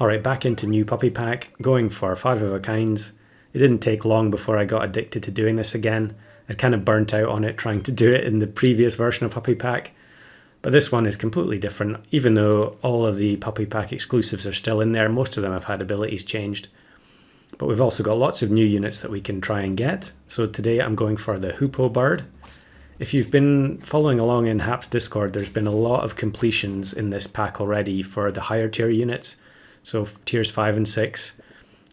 Alright, back into new puppy pack, going for 5 of a kinds. It didn't take long before I got addicted to doing this again. I'd kind of burnt out on it trying to do it in the previous version of puppy pack. But this one is completely different. Even though all of the puppy pack exclusives are still in there, most of them have had abilities changed. But we've also got lots of new units that we can try and get. So today I'm going for the Hoopoe Bird. If you've been following along in Hap's Discord, there's been a lot of completions in this pack already for the higher tier units. So tiers 5 and 6.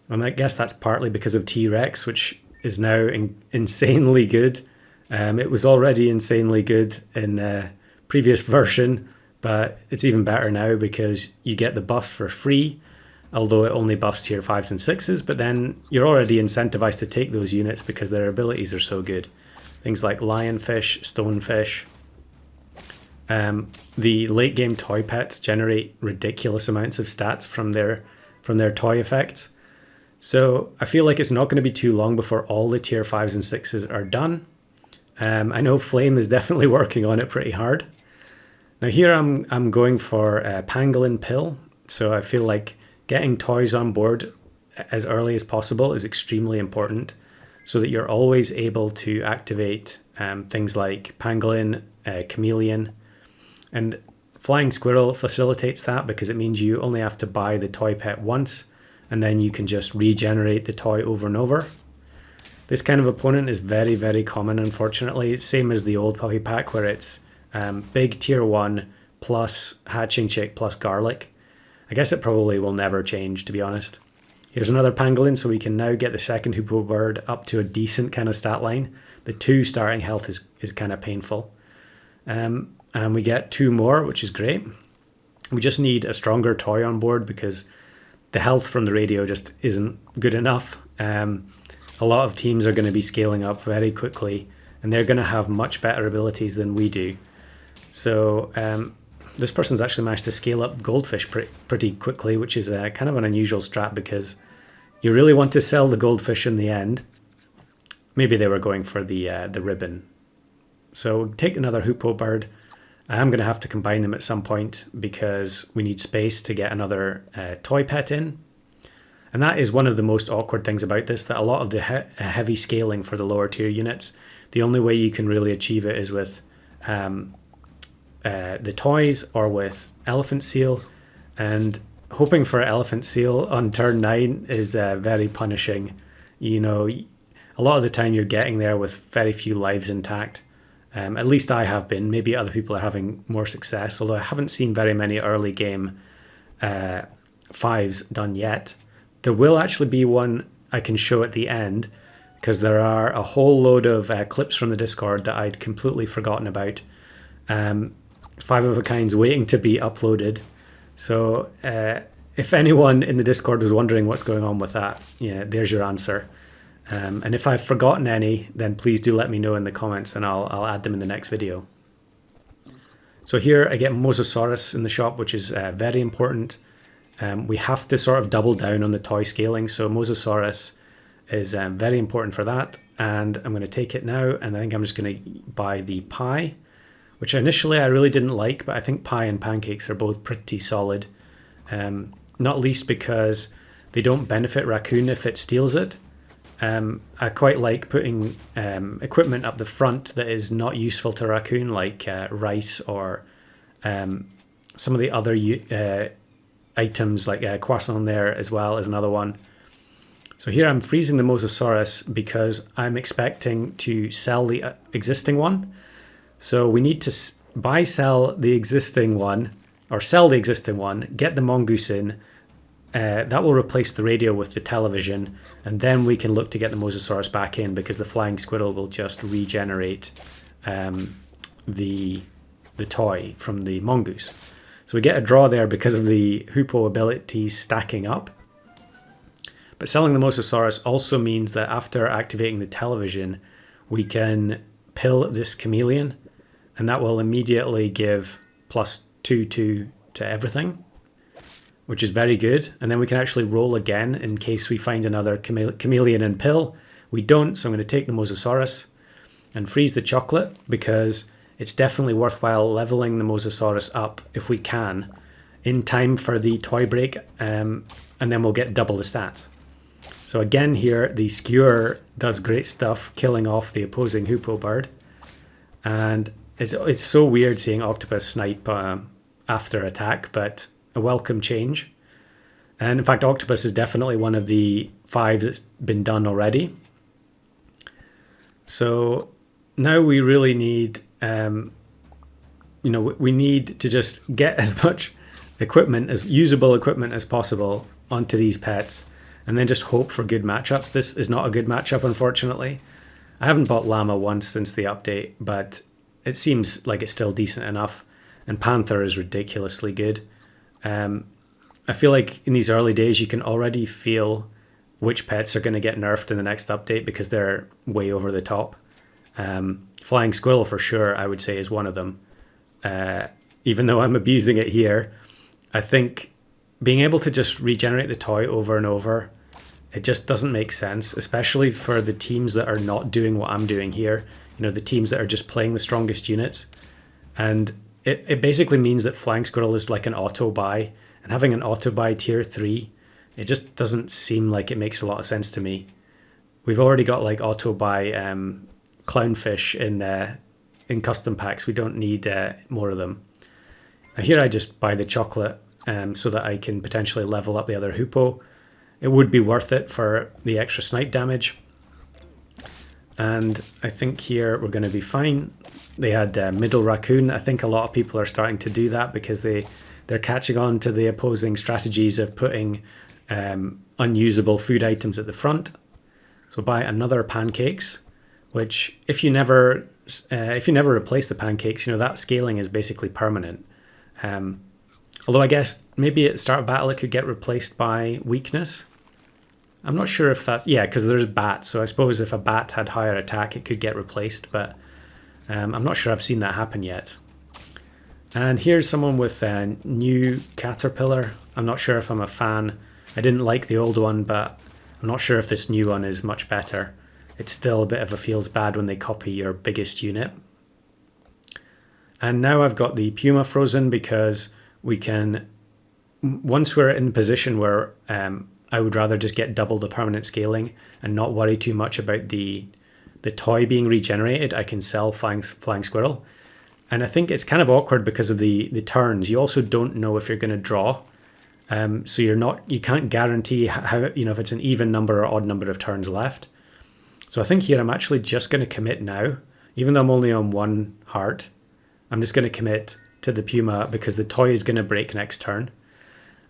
And I guess that's partly because of T-Rex, which is now insanely good. It was already insanely good in the previous version, but it's even better now because you get the buffs for free, although it only buffs tier 5s and 6s, but then you're already incentivized to take those units because their abilities are so good. Things like Lionfish, Stonefish. The late game toy pets generate ridiculous amounts of stats from their toy effects. So I feel like it's not going to be too long before all the tier 5s and 6s are done. I know Flame is definitely working on it pretty hard. Now here I'm going for Pangolin Pill. So I feel like getting toys on board as early as possible is extremely important so that you're always able to activate things like Pangolin, Chameleon. And Flying Squirrel facilitates that because it means you only have to buy the toy pet once and then you can just regenerate the toy over and over. This kind of opponent is very, very common, unfortunately. It's same as the old puppy pack where it's big tier 1 plus Hatching Chick plus Garlic. I guess it probably will never change, to be honest. Here's another Pangolin, so we can now get the second Hoopoe Bird up to a decent kind of stat line. The 2 starting health is kind of painful. And we get 2 more, which is great. We just need a stronger toy on board because the health from the radio just isn't good enough. A lot of teams are going to be scaling up very quickly and they're going to have much better abilities than we do. So this person's actually managed to scale up Goldfish pretty quickly, which is kind of an unusual strat because you really want to sell the Goldfish in the end. Maybe they were going for the ribbon. So take another Hoopoe Bird. I am going to have to combine them at some point because we need space to get another toy pet in. And that is one of the most awkward things about this, that a lot of the heavy scaling for the lower tier units, the only way you can really achieve it is with the toys or with Elephant Seal. And hoping for Elephant Seal on turn 9 is very punishing. You know, a lot of the time you're getting there with very few lives intact. At least I have been. Maybe other people are having more success, although I haven't seen very many early game 5s done yet. There will actually be one I can show at the end because there are a whole load of clips from the Discord that I'd completely forgotten about. 5 of a kinds waiting to be uploaded. So if anyone in the Discord was wondering what's going on with that, yeah, there's your answer. And if I've forgotten any, then please do let me know in the comments and I'll add them in the next video. So here I get Mosasaurus in the shop, which is very important. We have to sort of double down on the toy scaling, so Mosasaurus is very important for that. And I'm going to take it now, and I think I'm just going to buy the pie, which initially I really didn't like, but I think pie and pancakes are both pretty solid. Not least because they don't benefit Raccoon if it steals it. I quite like putting equipment up the front that is not useful to Raccoon, like rice or some of the other items like croissant there as well as another one. So here I'm freezing the Mosasaurus because I'm expecting to sell the existing one. So we need to sell the existing one, get the mongoose in. That will replace the radio with the television, and then we can look to get the Mosasaurus back in because the Flying Squirrel will just regenerate the toy from the mongoose. So we get a draw there because of the Hoopoe abilities stacking up. But selling the Mosasaurus also means that after activating the television, we can pill this Chameleon, and that will immediately give +2/2 to everything, which is very good. And then we can actually roll again in case we find another Chameleon and pill. We don't, so I'm going to take the Mosasaurus and freeze the chocolate because it's definitely worthwhile leveling the Mosasaurus up if we can in time for the toy break, and then we'll get double the stats. So again here, the skewer does great stuff, killing off the opposing Hoopoe Bird. And it's so weird seeing Octopus snipe after attack, but a welcome change. And in fact, Octopus is definitely one of the 5s that's been done already. So now we really need, we need to just get as much equipment, as usable equipment as possible onto these pets, and then just hope for good matchups. This is not a good matchup, unfortunately. I haven't bought Llama once since the update, but it seems like it's still decent enough. And Panther is ridiculously good. I feel like in these early days, you can already feel which pets are going to get nerfed in the next update because they're way over the top. Flying Squirrel for sure, I would say, is one of them. Even though I'm abusing it here, I think being able to just regenerate the toy over and over, it just doesn't make sense, especially for the teams that are not doing what I'm doing here. The teams that are just playing the strongest units. And it basically means that Flying Squirrel is like an auto buy, and having an auto buy tier 3, it just doesn't seem like it makes a lot of sense to me. We've already got like auto buy clownfish in custom packs. We don't need more of them. Now here I just buy the chocolate so that I can potentially level up the other Hoopoe. It would be worth it for the extra snipe damage. And I think here we're going to be fine. They had Middle Raccoon. I think a lot of people are starting to do that because they're catching on to the opposing strategies of putting unusable food items at the front. So buy another pancakes, which if you never replace the pancakes, that scaling is basically permanent. Although I guess maybe at the start of battle it could get replaced by weakness. I'm not sure if that... Yeah, because there's bats, so I suppose if a bat had higher attack, it could get replaced, but I'm not sure I've seen that happen yet. And here's someone with a new Caterpillar. I'm not sure if I'm a fan. I didn't like the old one, but I'm not sure if this new one is much better. It's still a bit of a feels bad when they copy your biggest unit. And now I've got the Puma frozen because we can... Once we're in a position where... I would rather just get double the permanent scaling and not worry too much about the toy being regenerated. I can sell Flying Squirrel. And I think it's kind of awkward because of the turns. You also don't know if you're going to draw. So you can't guarantee how, if it's an even number or odd number of turns left. So I think here I'm actually just going to commit now. Even though I'm only on 1 heart, I'm just going to commit to the Puma because the toy is going to break next turn.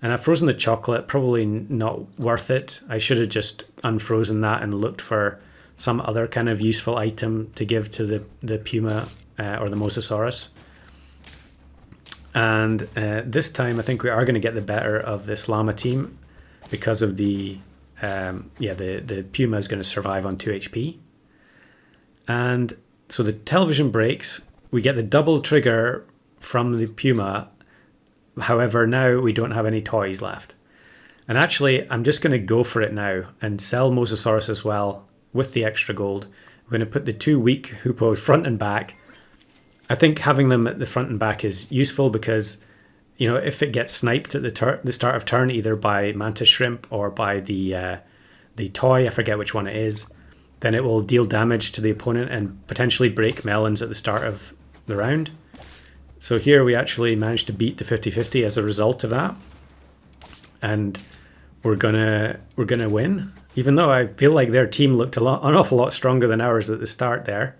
And I've frozen the chocolate, probably not worth it. I should have just unfrozen that and looked for some other kind of useful item to give to the Puma or the Mosasaurus. And this time I think we are going to get the better of this Llama team because of the Puma is going to survive on 2 HP. And so the television breaks, we get the double trigger from the Puma. However, now we don't have any toys left. And actually, I'm just going to go for it now and sell Mosasaurus as well with the extra gold. We're going to put the 2 weak Hoopoes front and back. I think having them at the front and back is useful because, if it gets sniped at the start of turn, either by Mantis Shrimp or by the toy, I forget which one it is, then it will deal damage to the opponent and potentially break melons at the start of the round. So here we actually managed to beat the 50-50 as a result of that. And we're gonna win. Even though I feel like their team looked an awful lot stronger than ours at the start there.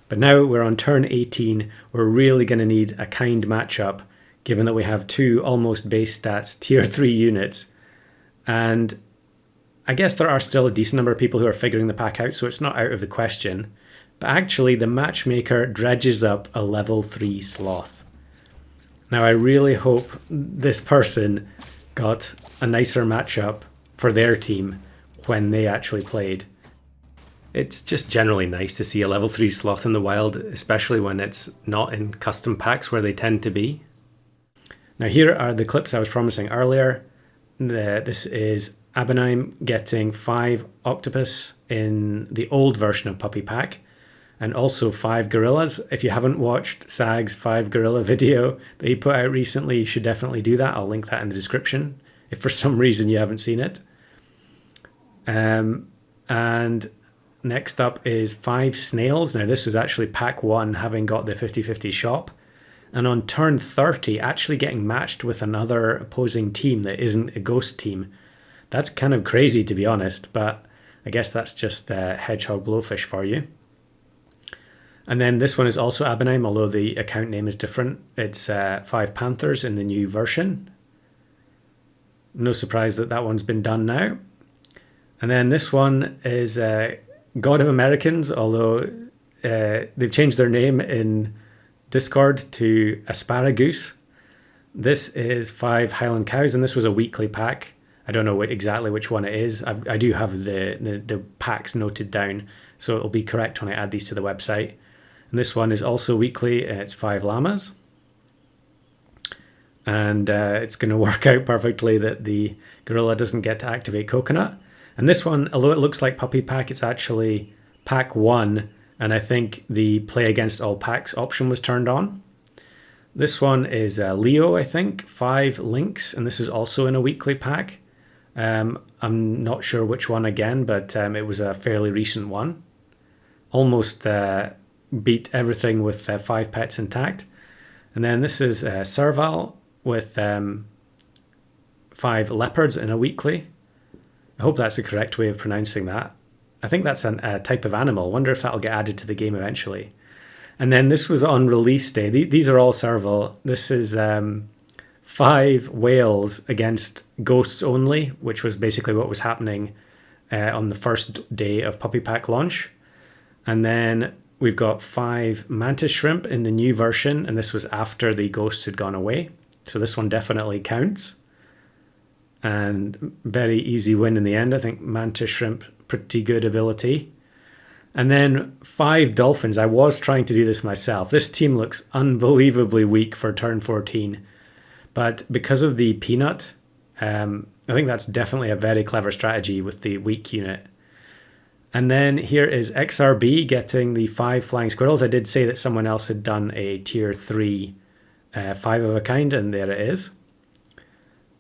But now we're on turn 18. We're really going to need a kind matchup, given that we have 2 almost base stats tier 3 units. And I guess there are still a decent number of people who are figuring the pack out, so it's not out of the question. But actually, the matchmaker dredges up a level 3 sloth. Now, I really hope this person got a nicer matchup for their team when they actually played. It's just generally nice to see a level 3 sloth in the wild, especially when it's not in custom packs where they tend to be. Now, here are the clips I was promising earlier. This is Abanime getting 5 octopus in the old version of Puppy Pack. and also 5 gorillas. If you haven't watched Sag's 5 gorilla video that he put out recently, you should definitely do that. I'll link that in the description if for some reason you haven't seen it. And next up is 5 snails. Now this is actually pack 1 having got the 50-50 shop. And on turn 30, actually getting matched with another opposing team that isn't a ghost team. That's kind of crazy, to be honest, but I guess that's just hedgehog blowfish for you. And then this one is also Abanime, although the account name is different. It's 5 panthers in the new version. No surprise that that one's been done now. And then this one is God of Americans, although they've changed their name in Discord to Asparagus. This is 5 Highland cows, and this was a weekly pack. I don't know exactly which one it is. I do have the packs noted down, so it'll be correct when I add these to the website. And this one is also weekly, and it's 5 llamas. And it's going to work out perfectly that the gorilla doesn't get to activate coconut. And this one, although it looks like puppy pack, it's actually pack 1. And I think the play against all packs option was turned on. This one is Leo, I think, 5 lynx, and this is also in a weekly pack. I'm not sure which one again, but it was a fairly recent one. Almost beat everything with 5 pets intact. And then this is Serval with 5 leopards in a weekly. I hope that's the correct way of pronouncing that. I think that's a type of animal. I wonder if that'll get added to the game eventually. And then this was on release day. These are all Serval. This is 5 whales against ghosts only, which was basically what was happening on the first day of Puppy Pack launch. And then we've got 5 mantis shrimp in the new version, and this was after the ghosts had gone away. So this one definitely counts. And very easy win in the end. I think mantis shrimp, pretty good ability. And then 5 dolphins. I was trying to do this myself. This team looks unbelievably weak for turn 14. But because of the peanut, I think that's definitely a very clever strategy with the weak unit. And then here is XRB getting the 5 flying squirrels. I did say that someone else had done a tier 3 5 of a kind, and there it is.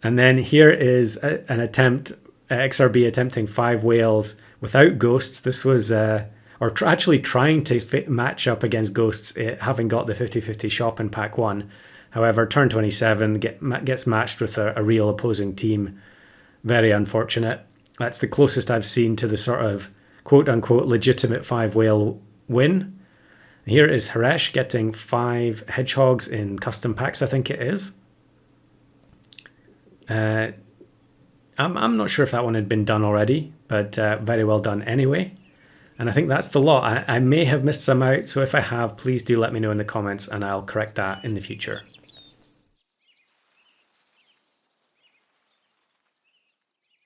And then here is an attempt, XRB attempting 5 whales without ghosts. This was, actually trying to match up against ghosts, having got the 50-50 shop in pack 1. However, turn 27 gets matched with a real opposing team. Very unfortunate. That's the closest I've seen to the sort of quote-unquote legitimate 5 whale win. Here is Haresh getting 5 hedgehogs in custom packs, I think it is. I'm not sure if that one had been done already, but very well done anyway. And I think that's the lot. I may have missed some out, so if I have, please do let me know in the comments and I'll correct that in the future.